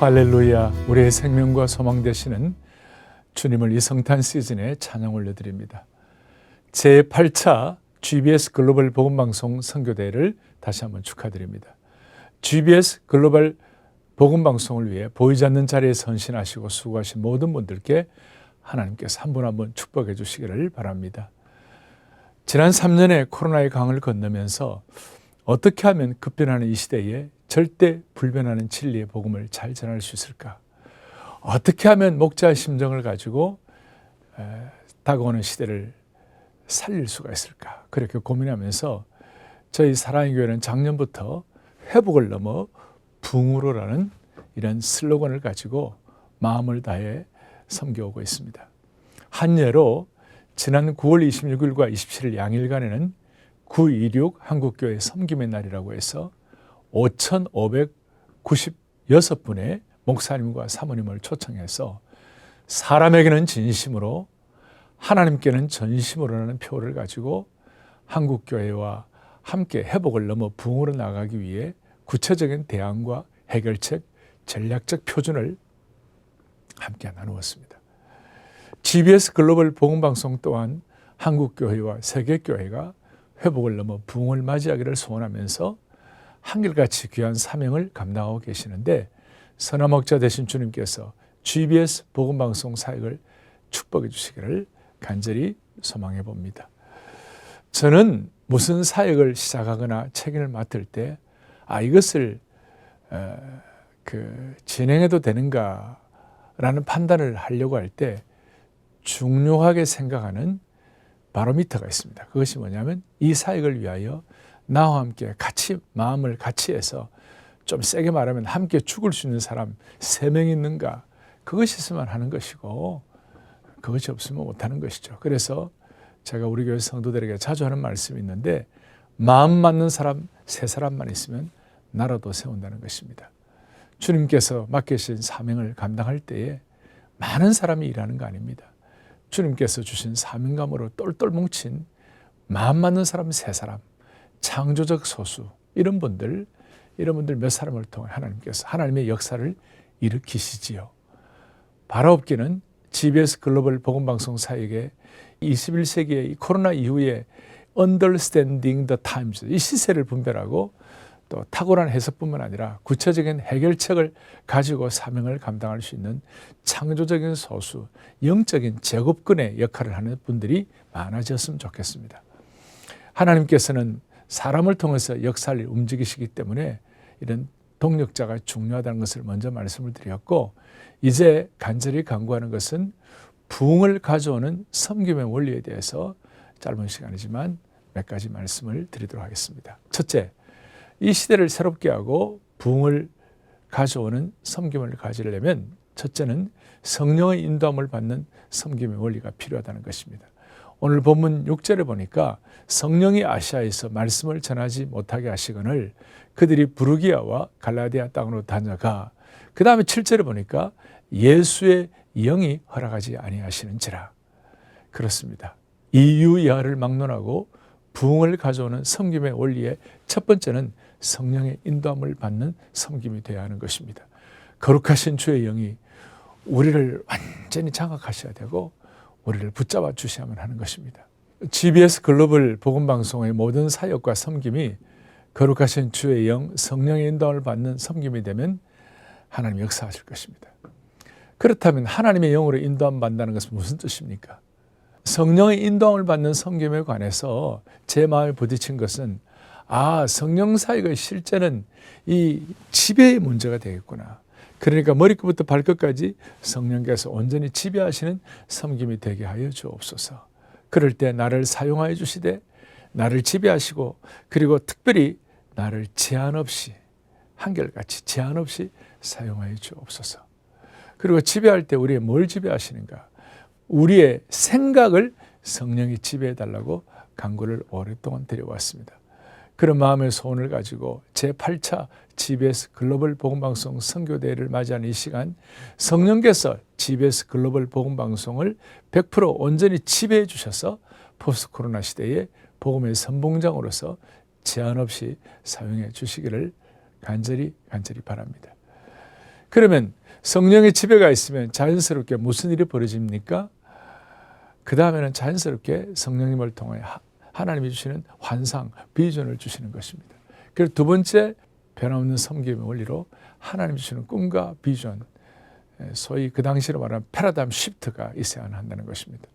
할렐루야, 우리의 생명과 소망 되시는 주님을 이 성탄 시즌에 찬양 올려드립니다. 제8차 GBS 글로벌 복음방송 선교대회를 다시 한번 축하드립니다. GBS 글로벌 복음방송을 위해 보이지 않는 자리에 헌신하시고 수고하신 모든 분들께 하나님께서 한 분 한 분 축복해 주시기를 바랍니다. 지난 3년의 코로나의 강을 건너면서 어떻게 하면 급변하는 이 시대에 절대 불변하는 진리의 복음을 잘 전할 수 있을까? 어떻게 하면 목자의 심정을 가지고 다가오는 시대를 살릴 수가 있을까? 그렇게 고민하면서 저희 사랑의 교회는 작년부터 회복을 넘어 붕으로라는 이런 슬로건을 가지고 마음을 다해 섬겨오고 있습니다. 한 예로 지난 9월 26일과 27일 양일간에는 926 한국교회 섬김의 날이라고 해서 5,596분의 목사님과 사모님을 초청해서 사람에게는 진심으로 하나님께는 전심으로라는 표를 가지고 한국교회와 함께 회복을 넘어 부흥으로 나가기 위해 구체적인 대안과 해결책, 전략적 표준을 함께 나누었습니다. GBS 글로벌 복음방송 또한 한국교회와 세계교회가 회복을 넘어 부흥을 맞이하기를 소원하면서 한결같이 귀한 사명을 감당하고 계시는데 선한 목자 되신 주님께서 GBS 복음방송 사역을 축복해 주시기를 간절히 소망해 봅니다. 저는 무슨 사역을 시작하거나 책임을 맡을 때 이것을 진행해도 되는가라는 판단을 하려고 할 때 중요하게 생각하는 바로미터가 있습니다. 그것이 뭐냐면 이 사역을 위하여 나와 함께 같이 마음을 같이 해서 좀 세게 말하면 함께 죽을 수 있는 사람 3명 있는가? 그것이 있으면 하는 것이고 그것이 없으면 못하는 것이죠. 그래서 제가 우리 교회 성도들에게 자주 하는 말씀이 있는데 마음 맞는 사람 3사람만 있으면 나라도 세운다는 것입니다. 주님께서 맡기신 사명을 감당할 때에 많은 사람이 일하는 거 아닙니다. 주님께서 주신 사명감으로 똘똘 뭉친 마음 맞는 사람 3사람, 창조적 소수 이런 분들 몇 사람을 통해 하나님께서 하나님의 역사를 일으키시지요. 바라옵기는 GBS 글로벌 복음방송 사역에 21세기의 이 코로나 이후에 Understanding the Times, 이 시세를 분별하고 또 탁월한 해석뿐만 아니라 구체적인 해결책을 가지고 사명을 감당할 수 있는 창조적인 소수, 영적인 제곱근의 역할을 하는 분들이 많아졌으면 좋겠습니다. 하나님께서는 사람을 통해서 역사를 움직이시기 때문에 이런 동력자가 중요하다는 것을 먼저 말씀을 드렸고 이제 간절히 간구하는 것은 부흥을 가져오는 섬김의 원리에 대해서 짧은 시간이지만 몇 가지 말씀을 드리도록 하겠습니다. 첫째, 이 시대를 새롭게 하고 부흥을 가져오는 섬김을 가지려면 첫째는 성령의 인도함을 받는 섬김의 원리가 필요하다는 것입니다. 오늘 본문 6절에 보니까 성령이 아시아에서 말씀을 전하지 못하게 하시거늘 그들이 부르기아와 갈라디아 땅으로 다녀가 그 다음에 7절에 보니까 예수의 영이 허락하지 아니하시는지라. 그렇습니다. 이유야를 막론하고 부흥을 가져오는 섬김의 원리의 첫 번째는 성령의 인도함을 받는 섬김이 되어야 하는 것입니다. 거룩하신 주의 영이 우리를 완전히 장악하셔야 되고 우리를 붙잡아 주셔야만 하는 것입니다. GBS 글로벌 복음방송의 모든 사역과 섬김이 거룩하신 주의 영, 성령의 인도함을 받는 섬김이 되면 하나님 역사하실 것입니다. 그렇다면 하나님의 영으로 인도함 받는다는 것은 무슨 뜻입니까? 성령의 인도함을 받는 섬김에 관해서 제 마음에 부딪힌 것은 성령 사역의 실제는 이 지배의 문제가 되겠구나. 그러니까 머리끝부터 발끝까지 성령께서 온전히 지배하시는 섬김이 되게 하여 주옵소서. 그럴 때 나를 사용하여 주시되 나를 지배하시고 그리고 특별히 나를 제한 없이 한결같이 제한 없이 사용하여 주옵소서. 그리고 지배할 때 우리의 뭘 지배하시는가? 우리의 생각을 성령이 지배해달라고 간구를 오랫동안 드려왔습니다. 그런 마음의 소원을 가지고 제8차 GBS 글로벌 복음방송 선교대회를 맞이하는 이 시간 성령께서 GBS 글로벌 복음방송을 100% 온전히 지배해 주셔서 포스트 코로나 시대에 복음의 선봉장으로서 제한 없이 사용해 주시기를 간절히 바랍니다. 그러면 성령의 지배가 있으면 자연스럽게 무슨 일이 벌어집니까? 그 다음에는 자연스럽게 성령님을 통해 하나님이 주시는 환상, 비전을 주시는 것입니다. 그리고 두 번째, 변함없는 섬김의 원리로 하나님 주시는 꿈과 비전, 소위 그 당시로 말하면 패러다임 시프트가 있어야 한다는 것입니다.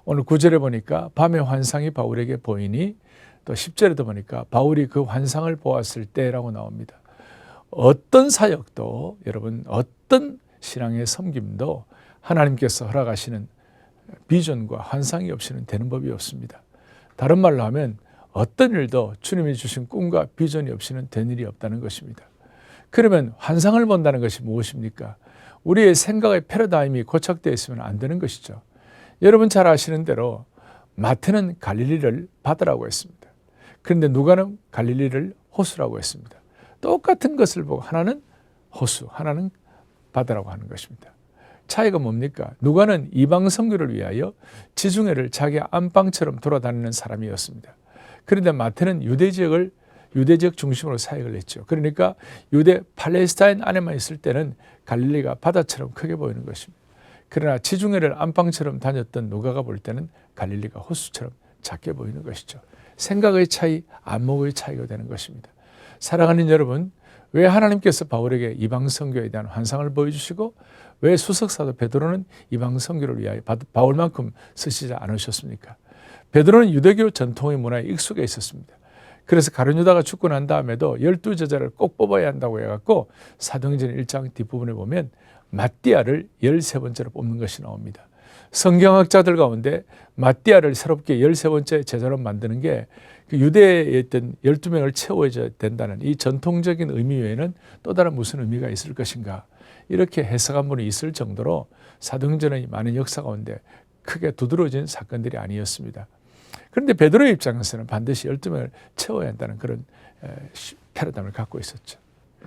오늘 9절에 보니까 밤의 환상이 바울에게 보이니, 또 10절에도 보니까 바울이 그 환상을 보았을 때라고 나옵니다. 어떤 사역도, 여러분, 어떤 신앙의 섬김도 하나님께서 허락하시는 비전과 환상이 없이는 되는 법이 없습니다. 다른 말로 하면 어떤 일도 주님이 주신 꿈과 비전이 없이는 된 일이 없다는 것입니다. 그러면 환상을 본다는 것이 무엇입니까? 우리의 생각의 패러다임이 고착되어 있으면 안 되는 것이죠. 여러분 잘 아시는 대로 마태는 갈릴리를 바다라고 했습니다. 그런데 누가는 갈릴리를 호수라고 했습니다. 똑같은 것을 보고 하나는 호수, 하나는 바다라고 하는 것입니다. 차이가 뭡니까? 누가는 이방 선교를 위하여 지중해를 자기 안방처럼 돌아다니는 사람이었습니다. 그런데 마태는 유대 지역 중심으로 사역을 했죠. 그러니까 유대 팔레스타인 안에만 있을 때는 갈릴리가 바다처럼 크게 보이는 것입니다. 그러나 지중해를 안방처럼 다녔던 누가가 볼 때는 갈릴리가 호수처럼 작게 보이는 것이죠. 생각의 차이, 안목의 차이가 되는 것입니다. 사랑하는 여러분, 왜 하나님께서 바울에게 이방 선교에 대한 환상을 보여주시고 왜 수석사도 베드로는 이방 선교를 위하여 바울만큼 쓰시지 않으셨습니까? 베드로는 유대교 전통의 문화에 익숙해 있었습니다. 그래서 가룟 유다가 죽고 난 다음에도 12제자를 꼭 뽑아야 한다고 해갖고 사도행전 1장 뒷부분에 보면 마띠아를 13번째로 뽑는 것이 나옵니다. 성경학자들 가운데 마띠아를 새롭게 13번째 제자로 만드는 게 유대에 있던 12명을 채워야 된다는 이 전통적인 의미 외에는 또 다른 무슨 의미가 있을 것인가, 이렇게 해석한 분이 있을 정도로 사도행전의 많은 역사 가운데 크게 두드러진 사건들이 아니었습니다. 그런데 베드로의 입장에서는 반드시 12명을 채워야 한다는 그런 패러다임을 갖고 있었죠.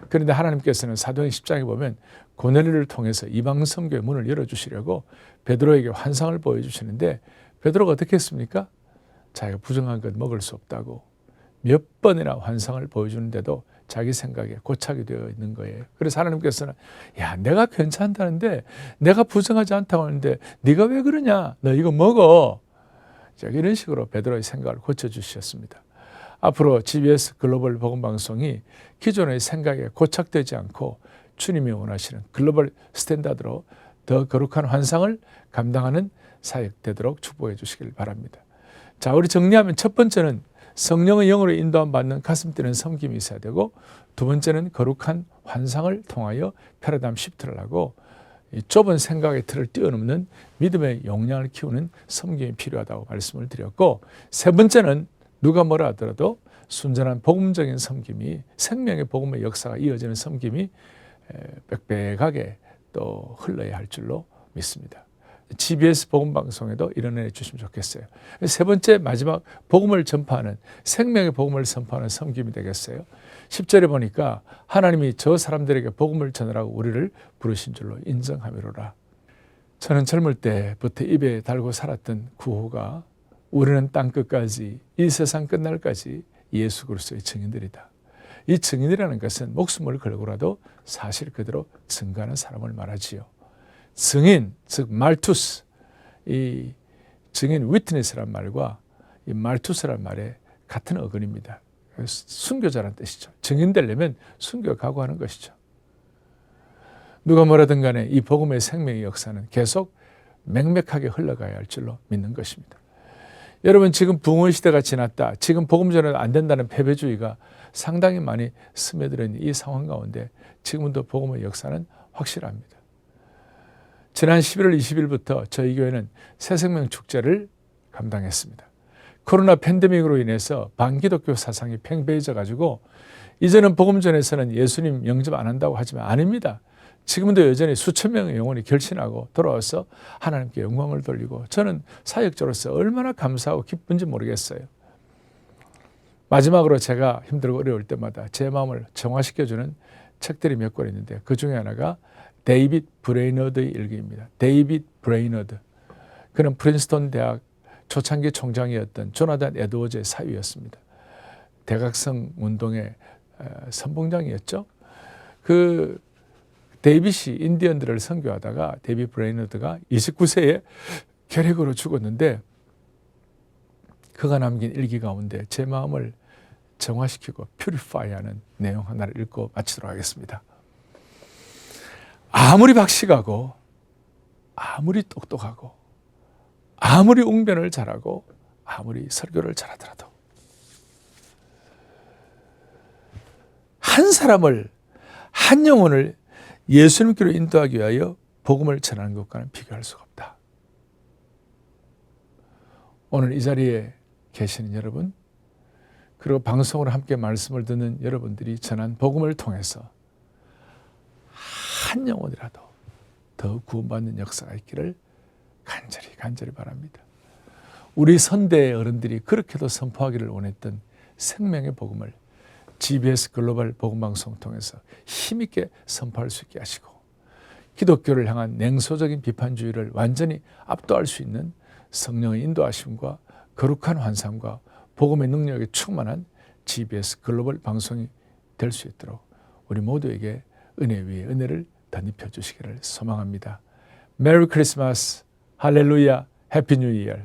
그런데 하나님께서는 사도행 10장에 보면 고넬료를 통해서 이방 선교의 문을 열어주시려고 베드로에게 환상을 보여주시는데 베드로가 어떻게 했습니까? 자기가 부정한 것 먹을 수 없다고 몇 번이나 환상을 보여주는데도 자기 생각에 고착이 되어 있는 거예요. 그래서 하나님께서는 야, 내가 괜찮다는데, 내가 부정하지 않다고 하는데 네가 왜 그러냐? 너 이거 먹어. 이런 식으로 베드로의 생각을 고쳐주셨습니다. 앞으로 GBS 글로벌 복음방송이 기존의 생각에 고착되지 않고 주님이 원하시는 글로벌 스탠다드로 더 거룩한 환상을 감당하는 사역 되도록 축복해 주시길 바랍니다. 자, 우리 정리하면 첫 번째는 성령의 영으로 인도함 받는 가슴 뛰는 섬김이 있어야 되고, 두 번째는 거룩한 환상을 통하여 패러다임 시프트를 하고, 이 좁은 생각의 틀을 뛰어넘는 믿음의 역량을 키우는 섬김이 필요하다고 말씀을 드렸고, 세 번째는 누가 뭐라 하더라도 순전한 복음적인 섬김이, 생명의 복음의 역사가 이어지는 섬김이 빽빽하게 또 흘러야 할 줄로 믿습니다. GBS 복음방송에도 이런 은혜 주시면 좋겠어요. 세 번째, 마지막, 복음을 전파하는, 생명의 복음을 선포하는 섬김이 되겠어요. 10절에 보니까 하나님이 저 사람들에게 복음을 전하라고 우리를 부르신 줄로 인정하미로라. 저는 젊을 때부터 입에 달고 살았던 구호가 우리는 땅끝까지, 이 세상 끝날까지 예수 그리스도의 증인들이다. 이 증인이라는 것은 목숨을 걸고라도 사실 그대로 증거하는 사람을 말하지요. 증인, 즉 말투스, 이 증인 위트니스란 말과 이 말투스란 말의 같은 어근입니다. 순교자라는 뜻이죠. 증인 되려면 순교 각오하는 것이죠. 누가 뭐라든 간에 이 복음의 생명의 역사는 계속 맹맥하게 흘러가야 할 줄로 믿는 것입니다. 여러분, 지금 붕어의 시대가 지났다, 지금 복음 전해도 안 된다는 패배주의가 상당히 많이 스며들어 있는 이 상황 가운데 지금도 복음의 역사는 확실합니다. 지난 11월 20일부터 저희 교회는 새생명 축제를 감당했습니다. 코로나 팬데믹으로 인해서 반기독교 사상이 팽배해져 가지고 이제는 복음전에서는 예수님 영접 안 한다고 하지만 아닙니다. 지금도 여전히 수천 명의 영혼이 결신하고 돌아와서 하나님께 영광을 돌리고, 저는 사역자로서 얼마나 감사하고 기쁜지 모르겠어요. 마지막으로 제가 힘들고 어려울 때마다 제 마음을 정화시켜주는 책들이 몇 권 있는데 그 중에 하나가 데이빗 브레이너드의 일기입니다. 데이빗 브레이너드. 그는 프린스턴 대학 초창기 총장이었던 조나단 에드워즈의 사위였습니다. 대각성 운동의 선봉장이었죠. 그 데이빗이 인디언들을 선교하다가 데이빗 브레이너드가 29세에 결핵으로 죽었는데 그가 남긴 일기 가운데 제 마음을 정화시키고 퓨리파이하는 내용 하나를 읽고 마치도록 하겠습니다. 아무리 박식하고 아무리 똑똑하고 아무리 웅변을 잘하고 아무리 설교를 잘하더라도 한 사람을 한 영혼을 예수님께로 인도하기 위하여 복음을 전하는 것과는 비교할 수가 없다. 오늘 이 자리에 계시는 여러분, 그리고 방송으로 함께 말씀을 듣는 여러분들이 전한 복음을 통해서 한 영혼이라도 더 구원받는 역사가 있기를 간절히 바랍니다. 우리 선대의 어른들이 그렇게도 선포하기를 원했던 생명의 복음을 GBS 글로벌 복음방송 통해서 힘있게 선포할 수 있게 하시고 기독교를 향한 냉소적인 비판주의를 완전히 압도할 수 있는 성령의 인도하심과 거룩한 환상과 복음의 능력에 충만한 GBS 글로벌 방송이 될 수 있도록 우리 모두에게 은혜 위에 은혜를 덧입혀 주시기를 소망합니다. 메리 크리스마스, 할렐루야, 해피 뉴 이어.